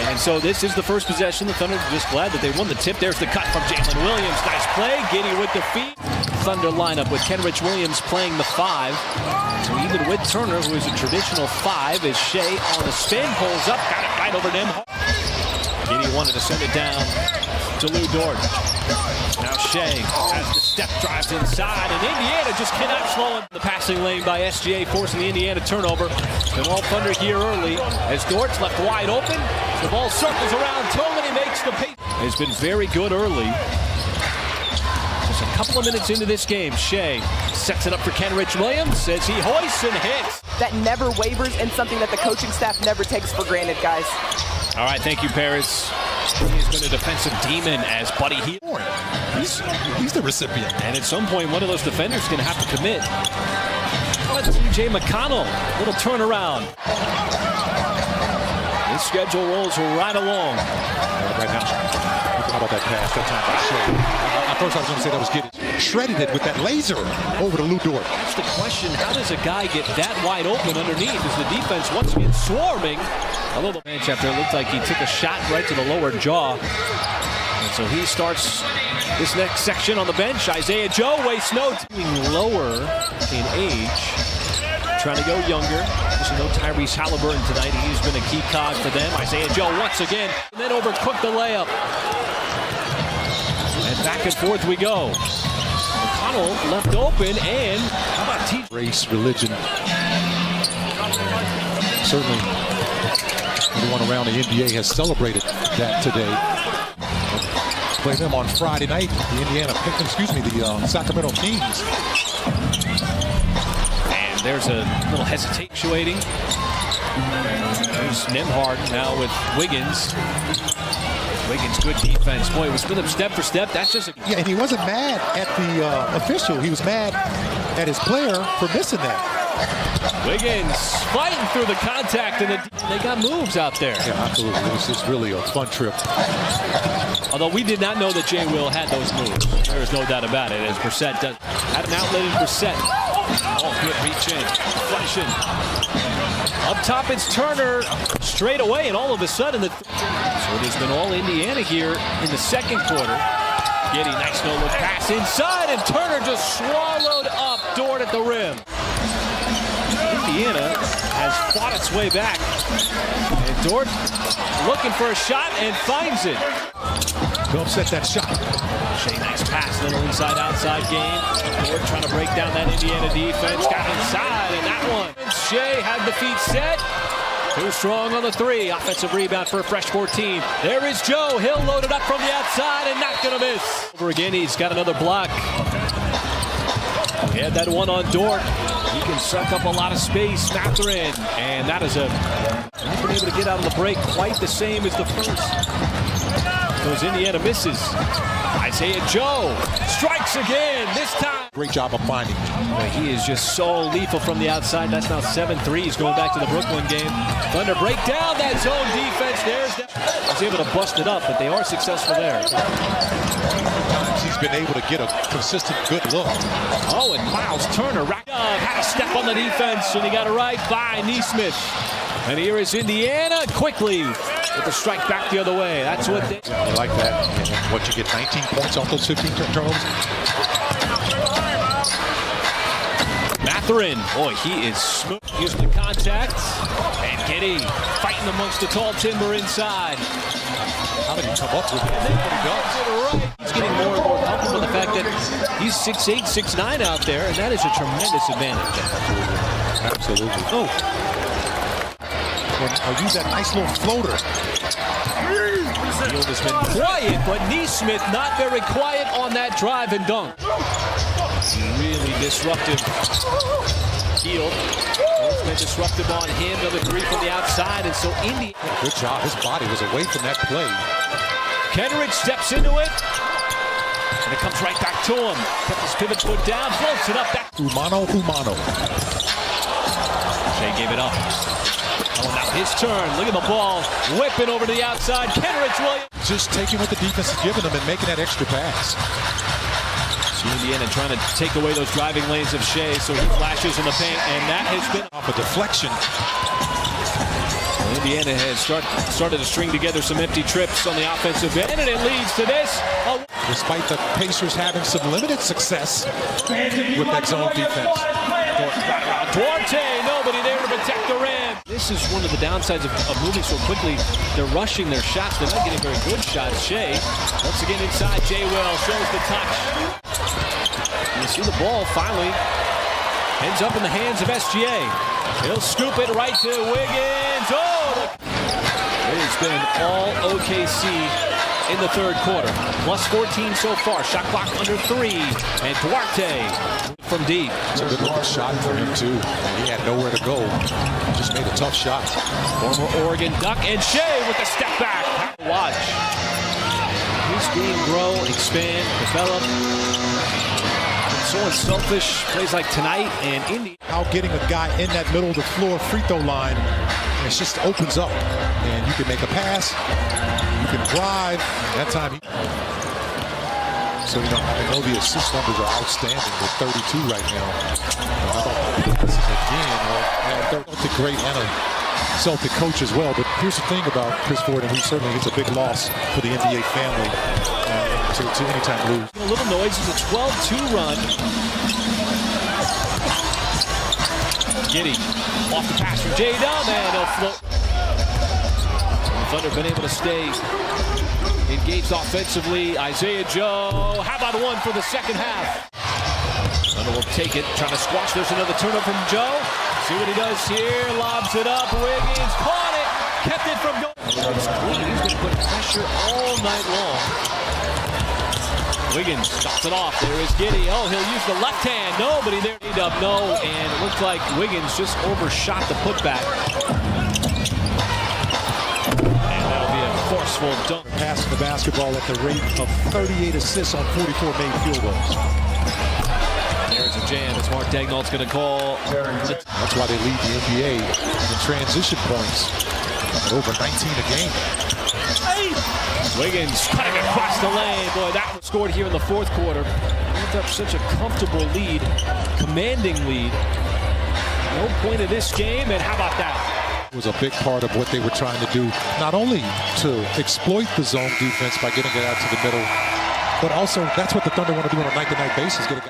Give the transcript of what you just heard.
And so this is the first possession. The Thunder are just glad that they won the tip. There's the cut from Jalen Williams. Nice play. Giddy with the feet. Thunder lineup with Kenrich Williams playing the 5. So even with Turner, who is a traditional 5, is Shea on the spin. Pulls up. Got it right over to him. Giddy wanted to send it down to Lou Dort. Now Shea has the step, drives inside, and Indiana just cannot slow him. The passing lane by SGA forcing the Indiana turnover. And all Thunder here early as Dort's left wide open. The ball circles around. Tolman makes the pace. It's been very good early. Just a couple of minutes into this game, Shea sets it up for Kenrich Williams as he hoists and hits. That never wavers and something that the coaching staff never takes for granted, guys. All right, thank you, Paris. He's been a defensive demon as Buddy Hield. He's the recipient. And at some point, one of those defenders is going to have to commit. TJ McConnell, little turnaround. His schedule rolls right along. Right now, how about that pass? That time by Shea. At first, I was going to say that was getting shredded it with that laser over to Lou Dort. That's the question. How does a guy get that wide open underneath as the defense once again swarming? Although the bench after it looked like he took a shot right to the lower jaw. And so he starts this next section on the bench. Isaiah Joe wastes no time. Lower in age, trying to go younger. There's no Tyrese Halliburton tonight. He's been a key cog for them. Isaiah Joe once again, and then overcooked the layup. And back and forth we go. McConnell left open, and how about T? Race, religion. Certainly, everyone around the NBA has celebrated that today. Play them on Friday night. The the Sacramento Kings. And there's a little hesitating. There's Nembhard now with Wiggins. Wiggins, good defense. Boy, it was with him step for step. That's just yeah, and he wasn't mad at the official. He was mad at his player for missing that. Wiggins fighting through the contact, and they got moves out there. Yeah, absolutely. It was just really a fun trip. Although we did not know that Jay Will had those moves. There is no doubt about it, as Brissett does. Had an outlet in Brissett. Oh, good reach in. Deflection. Up top, it's Turner straight away, and all of a sudden, so it has been all Indiana here in the second quarter. Giddy, nice no-look pass inside, and Turner just swallowed up Dort at the rim. Indiana has fought its way back. And Dort looking for a shot and finds it. Go upset that shot. Shea, nice pass, little inside-outside game. Dort trying to break down that Indiana defense. Got inside, and that one. Shea had the feet set. Too strong on the 3. Offensive rebound for a fresh 14. There is Joe. He'll load it up from the outside and not going to miss. Over again, he's got another block. He had that one on Dort. He can suck up a lot of space. Mathurin. And that is not been able to get out of the break quite the same as the first. Because Indiana misses. Isaiah Joe strikes again, this time. Great job of finding him. He is just so lethal from the outside. That's now 7 threes going back to the Brooklyn game. Thunder break down that zone defense. There's that. Was able to bust it up, but they are successful there. Sometimes he's been able to get a consistent good look. Oh, and Miles Turner had a step on the defense, and he got it right by Nesmith. And here is Indiana quickly with the strike back the other way. That's what they... I like that. What, you get 19 points off those 15 turnovers? Mathurin, boy, he is smooth. Using the contact. And Giddy fighting amongst the tall timber inside. How did he come up with it? Right. He's getting more and more comfortable with the fact that he's 6'8", 6'9" out there, and that is a tremendous advantage. Absolutely. Oh. I'll use that nice little floater. Hield has been quiet, but Nesmith not very quiet on that drive and dunk. Really disruptive. Hield has been disruptive on him. Another 3 from the outside, and so Indy. Good job. His body was away from that play. Kenrich steps into it, and it comes right back to him. Kept his pivot foot down, floats it up back. Humano. Shea gave it up. Oh, now his turn. Look at the ball. Whipping over to the outside. Kenrich Williams. Just taking what the defense is giving them and making that extra pass. So Indiana trying to take away those driving lanes of Shea, so he flashes in the paint, and that has been off a deflection. Indiana has started to string together some empty trips on the offensive end, and it leads to this. Despite the Pacers having some limited success with that zone defense. Duarte, nobody there to protect the rim. This is one of the downsides of moving so quickly. They're rushing their shots. They're not getting very good shots. Shea, once again inside. Jay Will shows the touch. You see the ball finally ends up in the hands of SGA. He'll scoop it right to Wiggins. Oh! It's been all OKC in the third quarter. Plus 14 so far. Shot clock under 3. And Duarte from deep. It's a good looking shot for him too. And he had nowhere to go. He just made a tough shot. Former Oregon Duck and Shea with the step back. Watch. His game grow, expand, develop. So unselfish plays like tonight and Indy. Out getting a guy in that middle of the floor free throw line. And it just opens up. And you can make a pass. You can drive. That time so you know, I know the assist numbers are outstanding with 32 right now. How about this again? Celtic great and a Celtic coach as well. But here's the thing about Chris Ford, and he certainly gets a big loss for the NBA family to anytime lose. A little noise is a 12-2 run. Giddey off the pass from J-Dub, and he'll float. The Thunder been able to stay engaged offensively. Isaiah Joe, how about one for the second half? Thunder will take it, trying to squash. There's another turnover from Joe. See what he does here, lobs it up. Wiggins caught it, kept it from going. It's clean. He's going to put pressure all night long. Wiggins stops it off. There is Giddey. Oh, he'll use the left hand. Nobody there. J-Dub, no, and it looks like Wiggins just overshot the putback. Forceful dunk. Passing the basketball at the rate of 38 assists on 44 made field goals. There's a jam as Mark Daigneault's going to call. That's why they lead the NBA in transition points at over 19 a game. Wiggins cutting across the lane. Boy, that was scored here in the fourth quarter. Built up such a comfortable lead, commanding lead. No point of this game, and how about that? Was a big part of what they were trying to do, not only to exploit the zone defense by getting it out to the middle, but also that's what the Thunder want to do on a night-to-night basis. Get a guy